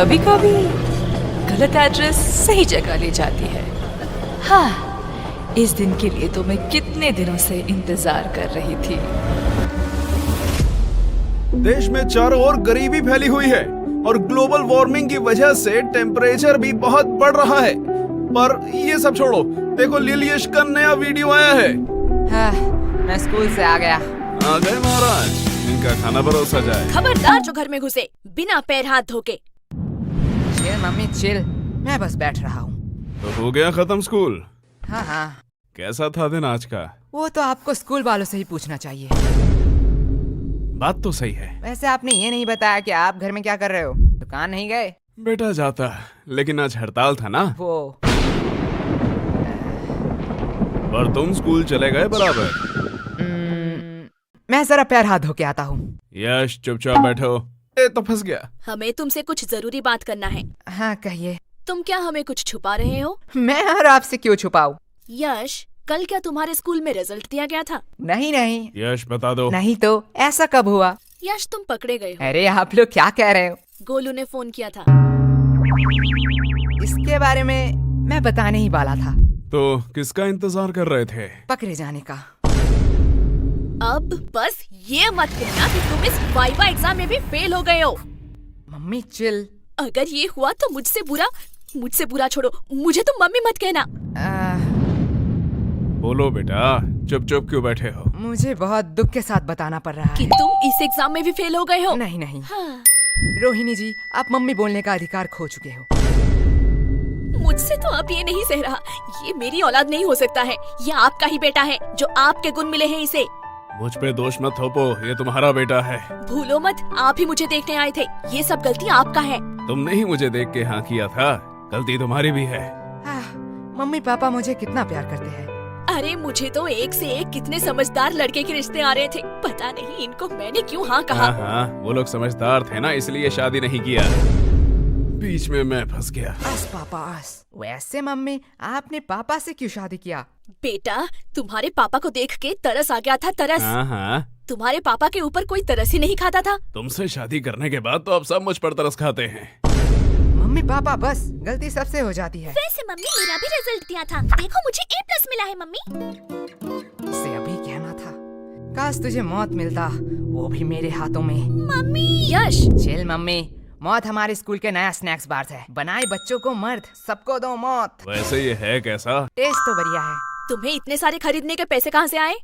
कभी कभी गलत एड्रेस सही जगह ले जाती है। हाँ, इस दिन के लिए तो मैं कितने दिनों से इंतजार कर रही थी। देश में चारों ओर गरीबी फैली हुई है और ग्लोबल वार्मिंग की वजह से टेम्परेचर भी बहुत बढ़ रहा है। पर ये सब छोड़ो, देखो लिलियश का नया वीडियो आया है। हाँ, मैं स्कूल से आ गया। आ गए महाराज, इनका खाना परोसा जाए। खबरदार जो घर में घुसे बिना पैर हाथ धोके। चिल मम्मी चिल, मैं बस बैठ रहा हूँ। तो हो गया खत्म स्कूल? हाँ हाँ। कैसा था दिन आज का? वो तो आपको स्कूल वालों से ही पूछना चाहिए। बात तो सही है। वैसे आपने ये नहीं बताया कि आप घर में क्या कर रहे हो? दुकान नहीं गए? बेटा जाता, लेकिन आज हड़ताल था ना। वो पर तुम स्कूल चले गए बराबर। मैं जरा पैर हाथ धो के आता हूँ। यश चुपचाप बैठो। ए तो फंस गया। हमें तुमसे कुछ जरूरी बात करना है। हाँ कहिए। तुम क्या हमें कुछ छुपा रहे हो? मैं और आपसे क्यों छुपाऊं? यश, कल क्या तुम्हारे स्कूल में रिजल्ट दिया गया था? नहीं नहीं। यश बता दो। नहीं तो ऐसा कब हुआ? यश, तुम पकड़े गए हो। अरे आप लोग क्या कह रहे हो? गोलू ने फोन किया था। इसके बारे में मैं बताने ही वाला था। तो किसका इंतजार कर रहे थे? पकड़े जाने का। अब बस ये मत कहना कि तुम इस वाइवा एग्जाम में भी फेल हो गए हो। Mummy chill. अगर ये हुआ तो मुझसे बुरा छोड़ो, मुझे तुम मम्मी मत कहना। बोलो बेटा, चुप चुप क्यों बैठे हो? मुझे बहुत दुख के साथ बताना पड़ रहा कि है। तुम इस एग्जाम में भी फेल हो गए हो। नहीं नहीं। हाँ। रोहिणी जी, आप मम्मी बोलने का अधिकार खो चुके हो। मुझसे तो अब ये नहीं सह रहा। ये मेरी औलाद नहीं हो सकता है। ये आपका ही बेटा है, जो आपके गुण मिले हैं इसे। मुझ पे दोष मत थोपो, ये तुम्हारा बेटा है। भूलो मत, आप ही मुझे देखने आए थे। ये सब गलती आपका है। तुमने ही मुझे देख के हाँ किया था, गलती तुम्हारी भी है। मम्मी पापा मुझे कितना प्यार करते हैं। अरे मुझे तो एक से एक कितने समझदार लड़के के रिश्ते आ रहे थे। पता नहीं इनको मैंने क्यों हाँ कहा। हाँ, वो लोग समझदार थे ना, इसलिए शादी नहीं किया। बीच में मैं फंस गया। आस पापा आस। वैसे मम्मी, आपने पापा से क्यों शादी किया? बेटा, तुम्हारे पापा को देख के तरस आ गया था, तरस। हाँ। तुम्हारे पापा के ऊपर कोई तरस ही नहीं खाता था। तुमसे शादी करने के बाद तो अब सब मुझ पर तरस खाते हैं। मम्मी पापा बस, गलती सबसे हो जाती है। वैसे मम्मी, मेरा भी रिजल्ट दिया था। देखो मुझे A+ मिला है मम्मी। इसे अभी कहना था। काश तुझे मौत मिलता, वो भी मेरे हाथों में। मम्मी। यश। चिल मम्मी, मौत हमारे स्कूल के नया स्नैक्स बार है। बनाए बच्चों को मर्द, सबको दो मौत। वैसे ये है कैसा? टेस्ट तो बढ़िया है। तुम्हें इतने सारे खरीदने के पैसे कहाँ से आए?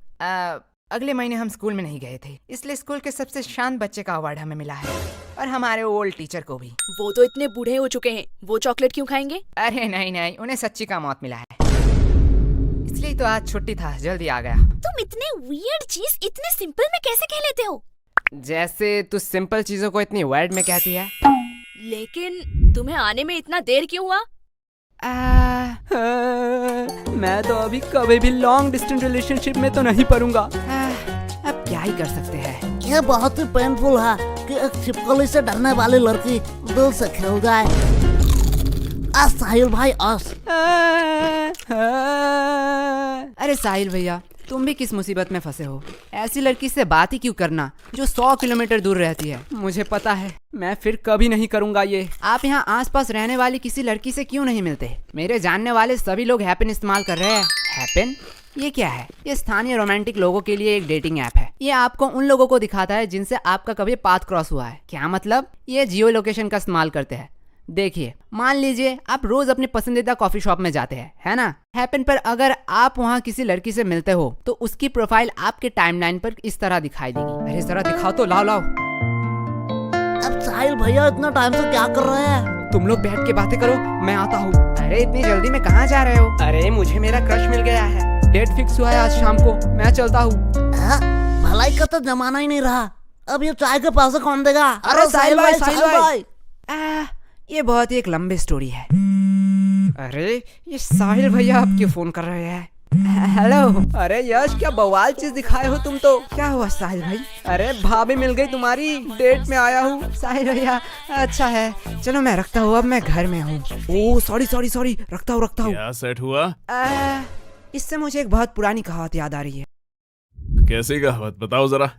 अगले महीने हम स्कूल में नहीं गए थे, इसलिए स्कूल के सबसे शांत बच्चे का अवार्ड हमें मिला है, और हमारे ओल्ड टीचर को भी। वो तो इतने बूढ़े हो चुके हैं, वो चॉकलेट क्यों खाएंगे? अरे नहीं नहीं, उन्हें सच्ची का मौत मिला है, इसलिए तो आज छुट्टी था, जल्दी आ गया। तुम इतने वियर्ड चीज इतने सिंपल में कैसे कह लेते हो? जैसे तू सिंपल चीजों को इतनी वर्ड में कहती है। लेकिन तुम्हें आने में इतना देर क्यों हुआ? मैं तो अभी कभी भी लॉन्ग डिस्टेंस रिलेशनशिप में तो नहीं पड़ूंगा। अब क्या ही कर सकते हैं। यह बहुत ही पेनफुल है कि एक छिपकली से डरने वाली लड़की दिल से खेल जाए। आज साहिल भाई आज। अरे साहिल भैया, तुम भी किस मुसीबत में फंसे हो? ऐसी लड़की से बात ही क्यों करना जो 100 किलोमीटर दूर रहती है। मुझे पता है, मैं फिर कभी नहीं करूंगा ये। आप यहाँ आसपास रहने वाली किसी लड़की से क्यों नहीं मिलते? मेरे जानने वाले सभी लोग हैपन इस्तेमाल कर रहे हैं। हैपन? ये क्या है? ये स्थानीय रोमांटिक लोगों के लिए एक डेटिंग ऐप है। ये आपको उन लोगों को दिखाता है जिनसे आपका कभी पाथ क्रॉस हुआ है। क्या मतलब? ये जियो लोकेशन का इस्तेमाल करते हैं। देखिए, मान लीजिए आप रोज अपने पसंदीदा कॉफी शॉप में जाते हैं, है ना? हैपन पर अगर आप वहाँ किसी लड़की से मिलते हो तो उसकी प्रोफाइल आपके टाइमलाइन पर इस तरह दिखाई देगी। अरे जरा दिखाओ तो, लाओ लाओ। अब साहिल भैया इतना टाइम से क्या कर रहे हैं? तुम लोग बैठ के बातें करो, मैं आता हूँ। अरे इतनी जल्दी में कहाँ जा रहे हो? अरे मुझे मेरा क्रश मिल गया है, डेट फिक्स हुआ है आज शाम को, मैं चलता हूँ। भलाई का तो जमाना ही नहीं रहा, अब ये चाय के पैसे कौन देगा? अरे साहिल भाई, साहिल भाई। ये बहुत ही एक लंबी स्टोरी है। अरे ये साहिल भैया आप क्यों फोन कर रहे हैं? हेलो। अरे यश, क्या बवाल चीज दिखाए हो तुम तो। क्या हुआ साहिल भाई? अरे भाभी मिल गई तुम्हारी, डेट में आया हूँ। साहिल भैया अच्छा है, चलो मैं रखता हूँ, अब मैं घर में हूँ। ओह सॉरी, रखता हूँ। क्या सेट हुआ? इससे मुझे एक बहुत पुरानी कहावत याद आ रही है। कैसी कहावत बताओ जरा।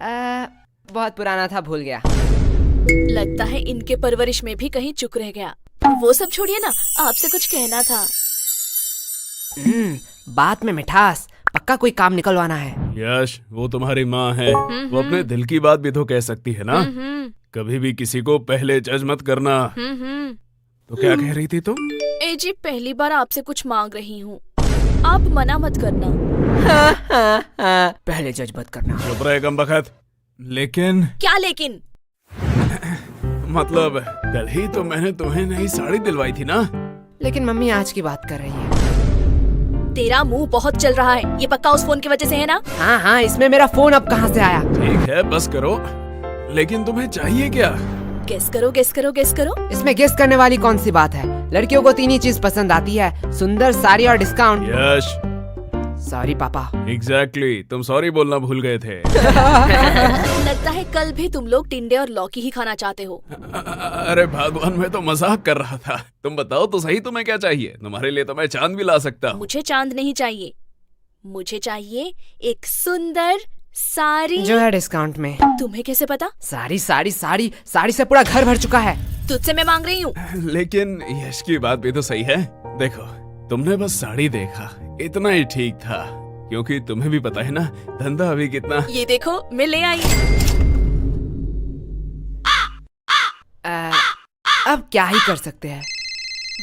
बहुत पुराना था, भूल गया। लगता है इनके परवरिश में भी कहीं चूक रह गया। वो सब छोड़िए ना, आपसे कुछ कहना था। बात में मिठास, पक्का कोई काम निकलवाना है। यश, वो तुम्हारी माँ है, वो अपने दिल की बात भी तो कह सकती है ना। कभी भी किसी को पहले जज मत करना। तो क्या कह रही थी तुम? ए जी, पहली बार आपसे कुछ मांग रही हूँ, आप मना मत करना। पहले जज मत करना। चुप रहे कमबख्त। लेकिन क्या लेकिन? मतलब कल ही तो मैंने तुम्हें नई साड़ी दिलवाई थी ना। लेकिन मम्मी आज की बात कर रही है। तेरा मुंह बहुत चल रहा है, ये पक्का उस फोन की वजह से है ना? हाँ हाँ, इसमें मेरा फोन अब कहाँ से आया? ठीक है, बस करो। लेकिन तुम्हें चाहिए क्या? गेस करो, गेस करो, गेस करो। इसमें गेस करने वाली कौन सी बात है? लड़कियों को 3 ही चीज पसंद आती है, सुंदर, साड़ी और डिस्काउंट। यश, सॉरी पापा। एग्जैक्टली, तुम सॉरी बोलना भूल गए थे। लगता है कल भी तुम लोग टिंडे और लौकी ही खाना चाहते हो। अरे भगवान, मैं तो मजाक कर रहा था। तुम बताओ तो सही, तुम्हें क्या चाहिए? तुम्हारे लिए तो मैं चांद भी ला सकता हूँ। मुझे चांद नहीं चाहिए, मुझे चाहिए एक सुंदर साड़ी जो है डिस्काउंट में। तुम्हें कैसे पता? साड़ी साड़ी साड़ी साड़ी से पूरा घर भर चुका है। तुझसे मैं मांग रही हूँ। लेकिन यश की बात भी तो सही है। देखो, तुमने बस साड़ी देखा, इतना ही ठीक था, क्योंकि तुम्हें भी पता है ना धंधा अभी कितना। ये देखो, मैं ले आई। अब क्या ही कर सकते हैं।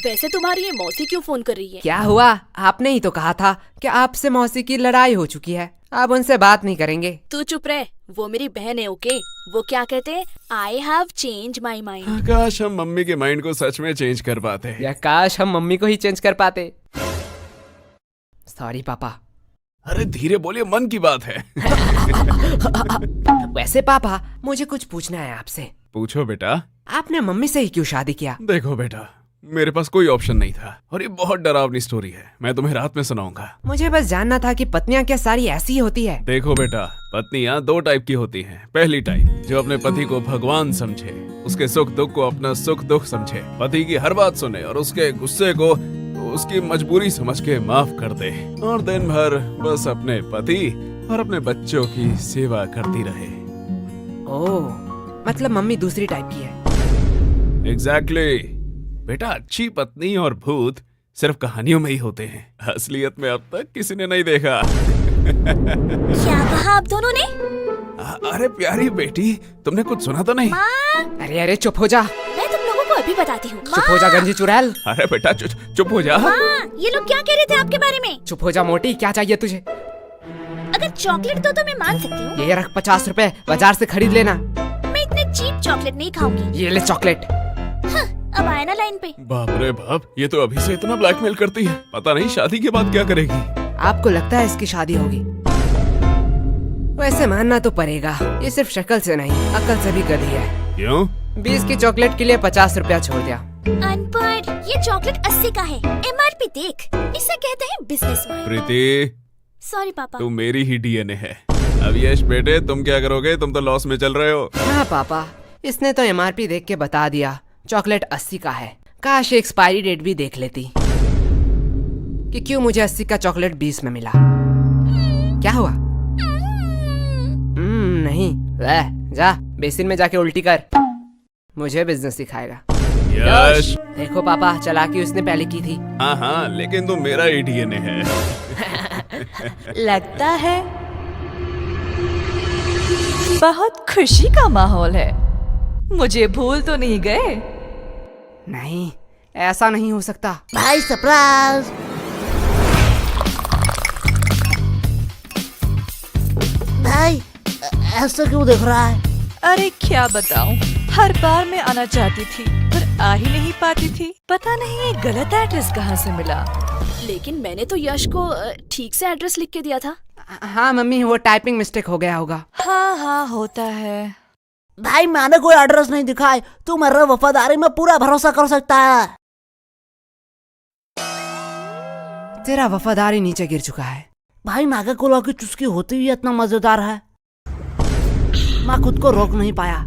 वैसे तुम्हारी ये मौसी क्यों फोन कर रही है? क्या हुआ? आपने ही तो कहा था कि आपसे मौसी की लड़ाई हो चुकी है, अब उनसे बात नहीं करेंगे। तू चुप रह, वो मेरी बहन है। ओके, वो क्या कहते हैं, I have change my mind. काश हम मम्मी के माइंड को सच में चेंज कर पाते। या काश हम मम्मी को ही चेंज कर पाते। सॉरी पापा। अरे धीरे बोलिए, मन की बात है। वैसे पापा, मुझे कुछ पूछना है आपसे। पूछो बेटा। आपने मम्मी से ही क्यों शादी किया? देखो बेटा, मेरे पास कोई ऑप्शन नहीं था, और ये बहुत डरावनी स्टोरी है, मैं तुम्हें रात में सुनाऊंगा। मुझे बस जानना था कि पत्नियां क्या सारी ऐसी ही होती है? देखो बेटा, पत्नियां 2 टाइप की होती हैं। पहली टाइप जो अपने पति को भगवान समझे, उसके सुख दुख को अपना सुख दुख समझे, पति की हर बात सुने और उसके गुस्से को उसकी मजबूरी समझ के माफ कर दे, और दिन भर बस अपने पति और अपने बच्चों की सेवा करती रहे। ओह, मतलब मम्मी दूसरी टाइप की है। एग्जैक्टली बेटा, अच्छी पत्नी और भूत सिर्फ कहानियों में ही होते हैं, असलियत में अब तक किसी ने नहीं देखा। क्या कहा आप दोनों ने? अरे प्यारी बेटी, तुमने कुछ सुना तो नहीं? अरे अरे चुप हो जा। मैं तुम लोगों को अभी बताती हूँ। चुप हो जा गंजी चुड़ैल। अरे बेटा चुप हो जा। ये लोग क्या कह रहे थे आपके बारे में? चुप हो जा मोटी, क्या चाहिए तुझे? अगर चॉकलेट दो तो मैं मान सकती हूँ। ये रख 50 रुपए, बाजार से खरीद लेना। मैं इतने चीप चॉकलेट नहीं खाऊंगी। ये ले चॉकलेट। अब आया ना लाइन पे। बाप रे बाप, ये तो अभी से इतना ब्लैकमेल करती है, पता नहीं शादी के बाद क्या करेगी। आपको लगता है इसकी शादी होगी? वैसे मानना तो पड़ेगा, ये सिर्फ शक्ल से नहीं अकल से भी गधी है। क्यों? 20 की चॉकलेट के लिए 50 रुपया छोड़ दिया। अनपढ़, ये चॉकलेट 80 का है, MRP देख, इसे कहते हैं बिजनेस माइंड। प्रीति, सॉरी पापा। तू मेरी ही DNA है। अब यश बेटे, तुम क्या करोगे? तुम तो लॉस में चल रहे हो। हाँ पापा, इसने तो MRP देख के बता दिया, चॉकलेट 80 का है। काश एक्सपायरी डेट भी देख लेती कि क्यों मुझे 80 का चॉकलेट 20 में मिला। क्या हुआ? नहीं, वह जा बेसिन में जाके उल्टी कर, मुझे बिजनेस सिखाएगा। यश, देखो पापा, चालाकी उसने पहले की थी। हाँ, लेकिन तुम मेरा ही DNA है। लगता है बहुत खुशी का माहौल है। मुझे भूल तो नहीं गए? नहीं, ऐसा नहीं हो सकता। भाई सरप्राइज। भाई ऐसा क्यों देख रहा है? अरे क्या बताऊं, हर बार मैं आना चाहती थी पर आ ही नहीं पाती थी। पता नहीं ये गलत एड्रेस कहाँ से मिला। लेकिन मैंने तो यश को ठीक से एड्रेस लिख के दिया था। हाँ मम्मी, वो टाइपिंग मिस्टेक हो गया होगा। हाँ होता है। भाई मैंने कोई एड्रेस नहीं दिखाई, तू मेरे वफादारी में पूरा भरोसा कर सकता है। तेरा वफादारी नीचे गिर चुका है। भाई मैगा कोला की चुस्की होती हुई इतना मजेदार है, मैं खुद को रोक नहीं पाया।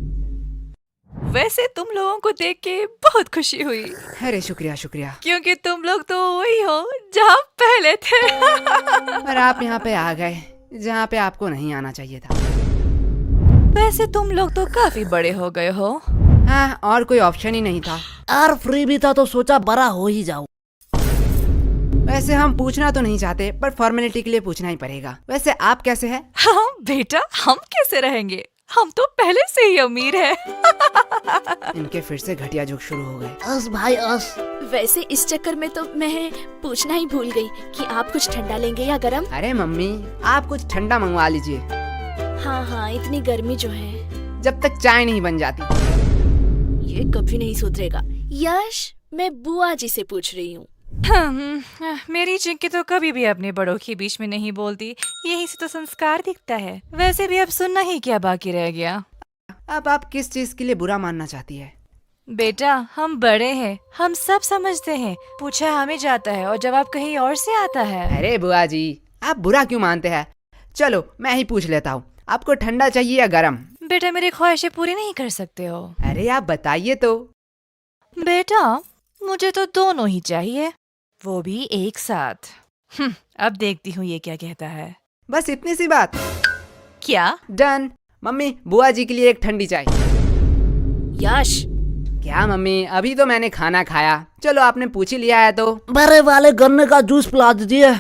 वैसे तुम लोगों को देख के बहुत खुशी हुई। अरे शुक्रिया शुक्रिया। क्योंकि तुम लोग तो वही हो जहाँ पहले थे। पर आप यहाँ पे आ गए जहाँ पे आपको नहीं आना चाहिए था। वैसे तुम लोग तो काफी बड़े हो गए हो। हाँ, और कोई ऑप्शन ही नहीं था। और फ्री भी था तो सोचा बड़ा हो ही जाऊं। वैसे हम पूछना तो नहीं चाहते, पर फॉर्मेलिटी के लिए पूछना ही पड़ेगा। वैसे आप कैसे हैं? हाँ बेटा, हम कैसे रहेंगे, हम तो पहले से ही अमीर हैं। इनके फिर से घटिया जोक शुरू हो गए। अस भाई अस। वैसे इस चक्कर में तो मैं पूछना ही भूल गई कि आप कुछ ठंडा लेंगे या गरम। अरे मम्मी, आप कुछ ठंडा मंगवा लीजिए, हाँ हाँ, इतनी गर्मी जो है। जब तक चाय नहीं बन जाती। ये कभी नहीं सुधरेगा। यश, मैं बुआ जी से पूछ रही हूँ। मेरी चिंकी तो कभी भी अपने बड़ों के बीच में नहीं बोलती, यही से तो संस्कार दिखता है। वैसे भी अब सुनना ही क्या बाकी रह गया। अब आप किस चीज के लिए बुरा मानना चाहती है? बेटा, हम बड़े हैं, हम सब समझते हैं। पूछा हमें जाता है और जवाब कहीं और से आता है। अरे बुआ जी, आप बुरा क्यों मानते हैं? चलो मैं ही पूछ लेता हूँ, आपको ठंडा चाहिए या गरम? बेटा, मेरी ख्वाहिशें पूरी नहीं कर सकते हो। अरे आप बताइए तो। बेटा, मुझे तो दोनों ही चाहिए, वो भी एक साथ। अब देखती हूँ ये क्या कहता है। बस इतनी सी बात? क्या? डन। मम्मी, बुआ जी के लिए एक ठंडी चाय। यश, क्या मम्मी, अभी तो मैंने खाना खाया। चलो आपने पूछ ही लिया है तो। बड़े वाले गन्ने का जूस पिला दीजिए।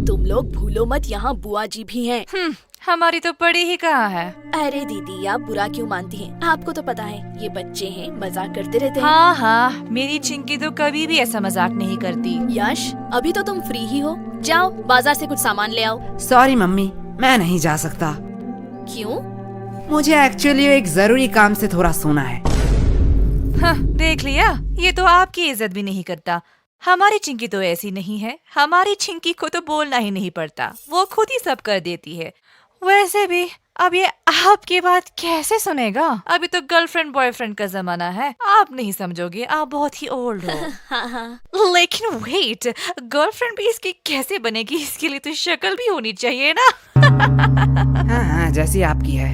तुम लोग भूलो मत, यहाँ बुआ जी भी हैं। हमारी तो पड़ी ही कहाँ है। अरे दीदी, आप बुरा क्यों मानती हैं? आपको तो पता है ये बच्चे हैं, मजाक करते रहते हैं। हाँ हाँ, मेरी चिंकी तो कभी भी ऐसा मजाक नहीं करती। यश, अभी तो तुम फ्री ही हो, जाओ बाजार से कुछ सामान ले आओ। सॉरी मम्मी, मैं नहीं जा सकता। क्यों? मुझे एक्चुअली एक जरूरी काम से थोड़ा सोना है। हाँ, देख लिया, ये तो आपकी इज्जत भी नहीं करता। हमारी चिंकी तो ऐसी नहीं है, हमारी चिंकी को तो बोलना ही नहीं पड़ता, वो खुद ही सब कर देती है। वैसे भी अब ये आपकी बात कैसे सुनेगा? अभी तो गर्लफ्रेंड बॉयफ्रेंड का जमाना है, आप नहीं समझोगे, आप बहुत ही ओल्ड हो। हाँ हाँ। लेकिन वेट, गर्लफ्रेंड भी इसकी कैसे बनेगी? इसके लिए तो शक्ल भी होनी चाहिए ना। हाँ हाँ, जैसी आपकी है।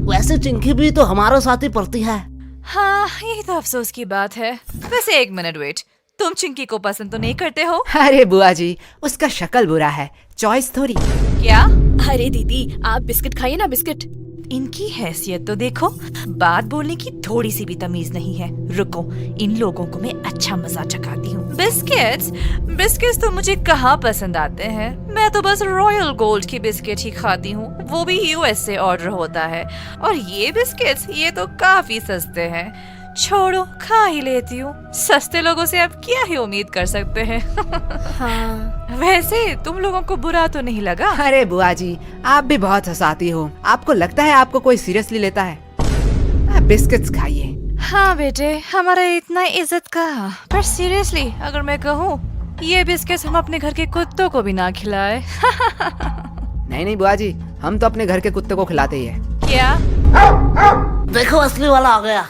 वैसे चिंकी भी तो हमारे साथ ही पढ़ती है। हाँ, यही तो अफसोस की बात है। वैसे एक मिनट वेट, तुम चिंकी को पसंद तो नहीं करते हो? अरे बुआ जी, उसका शक्ल बुरा है, चॉइस थोड़ी। क्या? अरे दीदी, आप बिस्किट खाइए ना, बिस्किट। इनकी हैसियत तो देखो, बात बोलने की थोड़ी सी भी तमीज नहीं है। रुको, इन लोगों को मैं अच्छा मजा चखाती हूँ। बिस्किट्स? बिस्किट्स तो मुझे कहाँ पसंद आते हैं, मैं तो बस रॉयल गोल्ड की बिस्किट ही खाती हूँ, वो भी यूएस से ऑर्डर होता है। और ये बिस्किट्स, ये तो काफी सस्ते हैं। छोड़ो, खा ही लेती हूँ, सस्ते लोगों से आप क्या ही उम्मीद कर सकते हैं। हाँ। वैसे तुम लोगों को बुरा तो नहीं लगा? अरे बुआ जी, आप भी बहुत हंसाती हो। आपको लगता है आपको कोई सीरियसली लेता है? आप बिस्किट्स खाइए। हाँ बेटे, हमारा इतना इज्जत का, पर सीरियसली अगर मैं कहूँ, ये बिस्किट्स हम अपने घर के कुत्तों को भी ना खिलाए। नहीं नहीं बुआ जी, हम तो अपने घर के कुत्ते को खिलाते ही है। क्या? देखो असली वाला आ गया।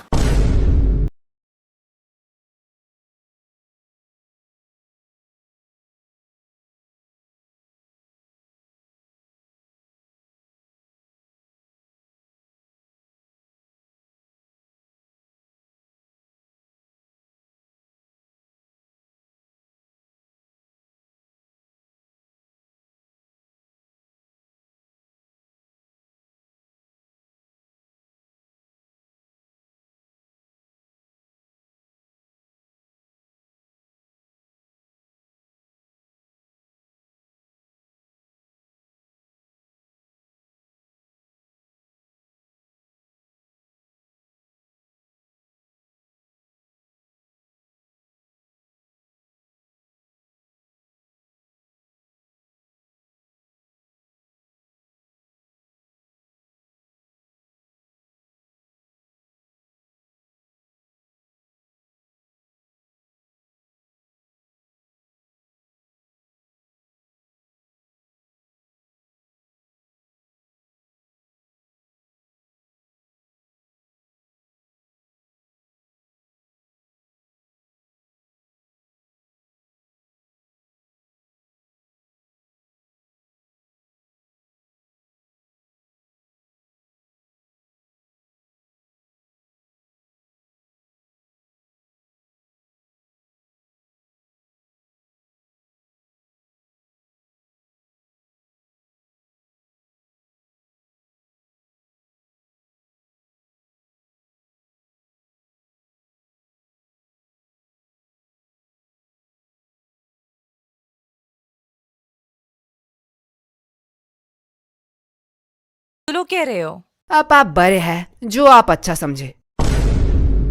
लोग कह रहे हो? अब आप बड़े हैं, जो आप अच्छा समझे।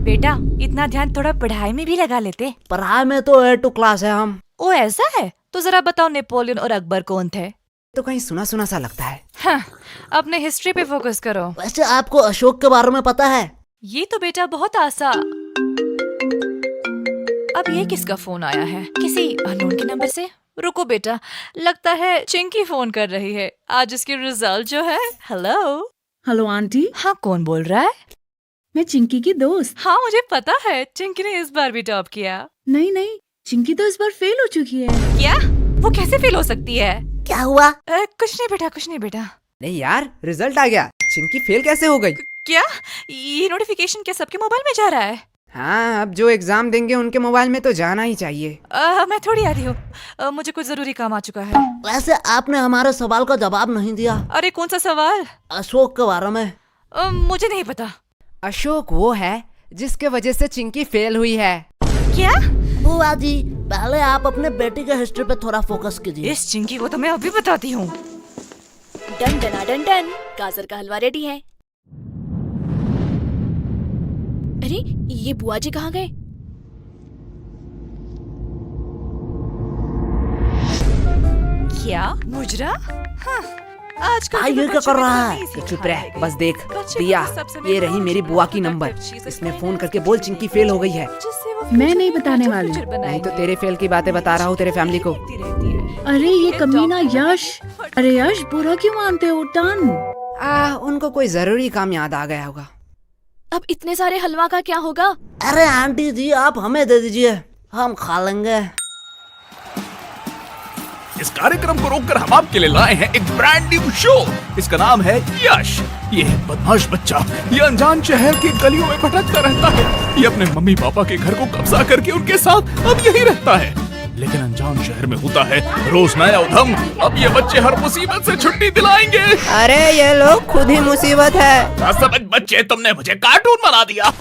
बेटा, इतना ध्यान थोड़ा पढ़ाई में भी लगा लेते। पढ़ाई में तो A2 क्लास है हम। ओ ऐसा है? तो जरा बताओ, नेपोलियन और अकबर कौन थे? तो कहीं सुना सुना सा लगता है। हाँ, अपने हिस्ट्री पे फोकस करो। वैसे आपको अशोक के बारे में पता है? ये तो बेटा बहुत आसान। अब ये किसका फोन आया है? किसी अननोन के नंबर से? रुको बेटा, लगता है चिंकी फोन कर रही है। आज इसकी रिजल्ट जो है। हेलो। हेलो आंटी, हाँ, कौन बोल रहा है? मैं चिंकी की दोस्त। हाँ, मुझे पता है, चिंकी ने इस बार भी टॉप किया। नहीं, चिंकी तो इस बार फेल हो चुकी है। क्या? वो कैसे फेल हो सकती है? क्या हुआ? कुछ नहीं बेटा, कुछ नहीं बेटा। नहीं यार, रिजल्ट आ गया। चिंकी फेल कैसे हो गई? क्या? ये नोटिफिकेशन क्या सबके मोबाइल में जा रहा है? हाँ, अब जो एग्जाम देंगे उनके मोबाइल में तो जाना ही चाहिए। मैं थोड़ी आ रही हूँ। मुझे कुछ जरूरी काम आ चुका है। वैसे आपने हमारे सवाल का जवाब नहीं दिया। अरे कौन सा सवाल? अशोक के बारे में। मुझे नहीं पता। अशोक वो है जिसके वजह से चिंकी फेल हुई है। क्या? बुआ जी, पहले आप अपने बेटी के हिस्ट्री पे थोड़ा फोकस कीजिए। इस चिंकी को तो मैं अभी बताती हूँ। डन डना डन डन, गाजर का हलवा रेडी है। अरे ये बुआ जी कहाँ गए? क्या? मुजरा? हाँ, आजकल के ये तो क्या बच्चों कर में रहा तो है? नहीं तो सीखा चुप रह, है। बस देख। बच्चे दिया, को सब समय ये रही मेरी बुआ की नंबर। इसमें फोन करके बोल चिंकी फेल हो गई है। जिससे वो मैं future नहीं में बताने better वाली। future नहीं बनाएंगे। तो तेरे फेल की बातें बता रहा हूँ तेरे फैमिली को। देखती रहती है। अरे ये कमीना यश। अरे यश, बुरा क्यों मानते हो? टन। उनको कोई जरूरी काम याद आ गया होगा। अब इतने सारे हलवा का क्या होगा? अरे आंटी जी, आप हमें दे दीजिए, हम खा लेंगे। इस कार्यक्रम को रोककर हम आपके लिए लाए हैं एक ब्रांड न्यू शो। इसका नाम है यश। ये है बदमाश बच्चा, ये अनजान शहर की गलियों में भटकता रहता है। ये अपने मम्मी पापा के घर को कब्जा करके उनके साथ अब यही रहता है। लेकिन अनजान शहर में होता है रोज नया उधम। अब ये बच्चे हर मुसीबत से छुट्टी दिलाएंगे। अरे ये लोग खुद ही मुसीबत है। समझ बच्चे, तुमने मुझे कार्टून बना दिया।